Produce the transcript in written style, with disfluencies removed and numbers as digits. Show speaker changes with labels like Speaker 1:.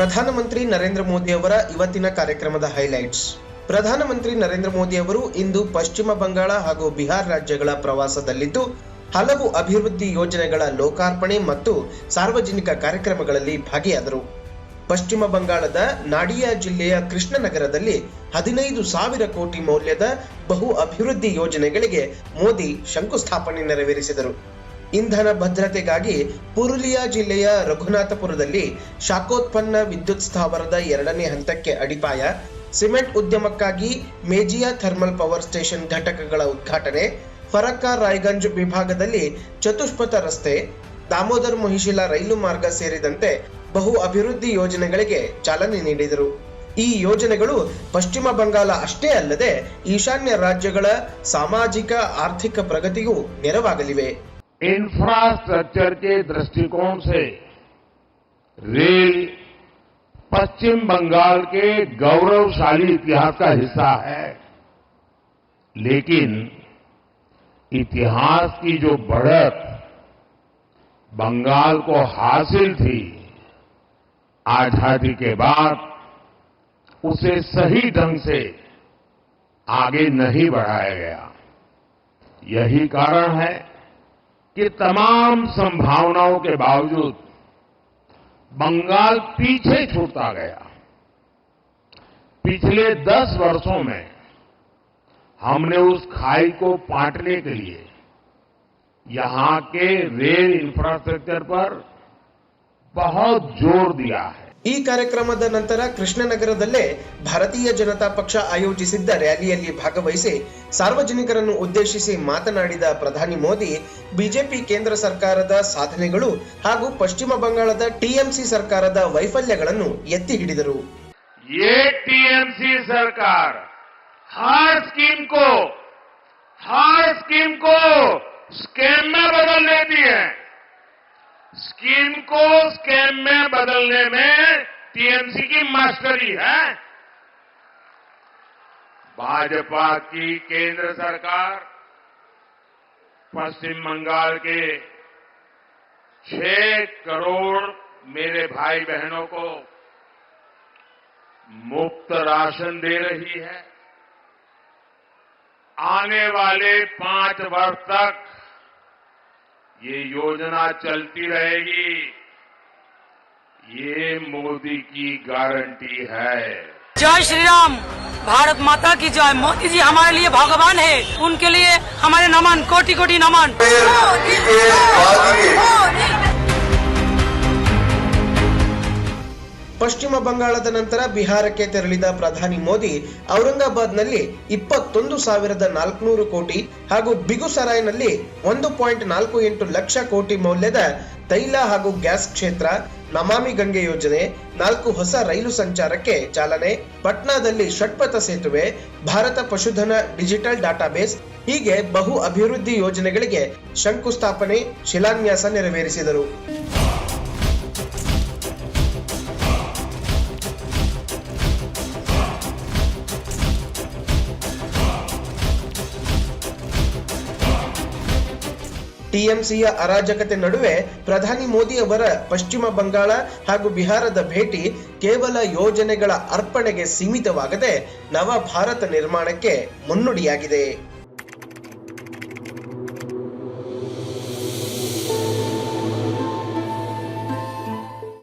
Speaker 1: ಪ್ರಧಾನಮಂತ್ರಿ ನರೇಂದ್ರ ಮೋದಿ ಅವರ ಇವತ್ತಿನ ಕಾರ್ಯಕ್ರಮದ ಹೈಲೈಟ್ಸ್. ಪ್ರಧಾನಮಂತ್ರಿ ನರೇಂದ್ರ ಮೋದಿ ಅವರು ಇಂದು ಪಶ್ಚಿಮ ಬಂಗಾಳ ಹಾಗೂ ಬಿಹಾರ ರಾಜ್ಯಗಳ ಪ್ರವಾಸದಲ್ಲಿದ್ದು ಹಲವು ಅಭಿವೃದ್ಧಿ ಯೋಜನೆಗಳ ಲೋಕಾರ್ಪಣೆ ಮತ್ತು ಸಾರ್ವಜನಿಕ ಕಾರ್ಯಕ್ರಮಗಳಲ್ಲಿ ಭಾಗಿಯಾದರು. ಪಶ್ಚಿಮ ಬಂಗಾಳದ ನಾಡಿಯಾ ಜಿಲ್ಲೆಯ ಕೃಷ್ಣನಗರದಲ್ಲಿ 15,000 ಕೋಟಿ ಮೌಲ್ಯದ ಬಹು ಅಭಿವೃದ್ಧಿ ಯೋಜನೆಗಳಿಗೆ ಮೋದಿ ಶಂಕುಸ್ಥಾಪನೆ ನೆರವೇರಿಸಿದರು. ಇಂಧನ ಭದ್ರತೆಗಾಗಿ ಪುರುಲಿಯಾ ಜಿಲ್ಲೆಯ ರಘುನಾಥಪುರದಲ್ಲಿ ಶಾಖೋತ್ಪನ್ನ ವಿದ್ಯುತ್ ಸ್ಥಾವರದ 2ನೇ ಹಂತಕ್ಕೆ ಅಡಿಪಾಯ, ಸಿಮೆಂಟ್ ಉದ್ಯಮಕ್ಕಾಗಿ ಮೇಜಿಯಾ ಥರ್ಮಲ್ ಪವರ್ ಸ್ಟೇಷನ್ ಘಟಕಗಳ ಉದ್ಘಾಟನೆ, ಫರಕ್ಕಾ ರಾಯ್ಗಂಜ್ ವಿಭಾಗದಲ್ಲಿ ಚತುಷ್ಪಥ ರಸ್ತೆ, ದಾಮೋದರ್ ಮೊಹಿಶಿಲಾ ರೈಲು ಮಾರ್ಗ ಸೇರಿದಂತೆ ಬಹು ಅಭಿವೃದ್ಧಿ ಯೋಜನೆಗಳಿಗೆ ಚಾಲನೆ ನೀಡಿದರು. ಈ ಯೋಜನೆಗಳು ಪಶ್ಚಿಮ ಬಂಗಾಳ ಅಷ್ಟೇ ಅಲ್ಲದೆ ಈಶಾನ್ಯ ರಾಜ್ಯಗಳ ಸಾಮಾಜಿಕ ಆರ್ಥಿಕ ಪ್ರಗತಿಗೂ ನೆರವಾಗಲಿವೆ.
Speaker 2: इंफ्रास्ट्रक्चर के दृष्टिकोण से रेल पश्चिम बंगाल के गौरवशाली इतिहास का हिस्सा है, लेकिन इतिहास की जो बढ़त बंगाल को हासिल थी आजादी के बाद, उसे सही ढंग से आगे नहीं बढ़ाया गया. यही कारण है कि तमाम संभावनाओं के बावजूद बंगाल पीछे छूटता गया. पिछले 10 वर्षों में हमने उस खाई को पाटने के लिए यहां के रेल इंफ्रास्ट्रक्चर पर बहुत जोर दिया है.
Speaker 1: ಈ ಕಾರ್ಯಕ್ರಮದ ನಂತರ ಕೃಷ್ಣನಗರದಲ್ಲೇ ಭಾರತೀಯ ಜನತಾ ಪಕ್ಷ ಆಯೋಜಿಸಿದ್ದ ರ್ಯಾಲಿಯಲ್ಲಿ ಭಾಗವಹಿಸಿ ಸಾರ್ವಜನಿಕರನ್ನು ಉದ್ದೇಶಿಸಿ ಮಾತನಾಡಿದ ಪ್ರಧಾನಿ ಮೋದಿ ಬಿಜೆಪಿ ಕೇಂದ್ರ ಸರ್ಕಾರದ ಸಾಧನೆಗಳು ಹಾಗೂ ಪಶ್ಚಿಮ ಬಂಗಾಳದ ಟಿಎಂಸಿ ಸರ್ಕಾರದ ವೈಫಲ್ಯಗಳನ್ನು ಎತ್ತಿ ಹಿಡಿದರು.
Speaker 2: ये टीएमसी सरकार हर स्कीम को स्कैम में बदल देती है. स्कीम को स्कैम में बदलने में टीएमसी की मास्टरी है. भाजपा की केंद्र सरकार पश्चिम बंगाल के 6 करोड़ मेरे भाई बहनों को मुफ्त राशन दे रही है. आने वाले 5 वर्ष तक ये योजना चलती रहेगी. ये मोदी की गारंटी है.
Speaker 3: जय श्री राम, भारत माता की जय. मोदी जी हमारे लिए भगवान है, उनके लिए हमारे नमन, कोटि कोटि नमन.
Speaker 1: ಪಶ್ಚಿಮ ಬಂಗಾಳದ ನಂತರ ಬಿಹಾರಕ್ಕೆ ತೆರಳಿದ ಪ್ರಧಾನಿ ಮೋದಿ ಔರಂಗಾಬಾದ್ನಲ್ಲಿ 21,400 ಕೋಟಿ ಹಾಗೂ ಬಿಗುಸರಾಯ್ನಲ್ಲಿ 1.48 ಲಕ್ಷ ಕೋಟಿ ಮೌಲ್ಯದ ತೈಲ ಹಾಗೂ ಗ್ಯಾಸ್ ಕ್ಷೇತ್ರ, ನಮಾಮಿ ಗಂಗೆ ಯೋಜನೆ, 4 ಹೊಸ ರೈಲು ಸಂಚಾರಕ್ಕೆ ಚಾಲನೆ, ಪಟ್ನಾದಲ್ಲಿ ಷಟ್ಪಥ ಸೇತುವೆ, ಭಾರತ ಪಶುಧನ ಡಿಜಿಟಲ್ ಡಾಟಾಬೇಸ್ ಹೀಗೆ ಬಹು ಅಭಿವೃದ್ಧಿ ಯೋಜನೆಗಳಿಗೆ ಶಂಕುಸ್ಥಾಪನೆ, ಶಿಲಾನ್ಯಾಸ ನೆರವೇರಿಸಿದರು. ಟಿಎಂಸಿಯ ಅರಾಜಕತೆ ನಡುವೆ ಪ್ರಧಾನಿ ಮೋದಿ ಅವರ ಪಶ್ಚಿಮ ಬಂಗಾಳ ಹಾಗೂ ಬಿಹಾರದ ಭೇಟಿ ಕೇವಲ ಯೋಜನೆಗಳ ಅರ್ಪಣೆಗೆ ಸೀಮಿತವಾಗದೆ ನವ ಭಾರತ ನಿರ್ಮಾಣಕ್ಕೆ ಮುನ್ನುಡಿಯಾಗಿದೆ.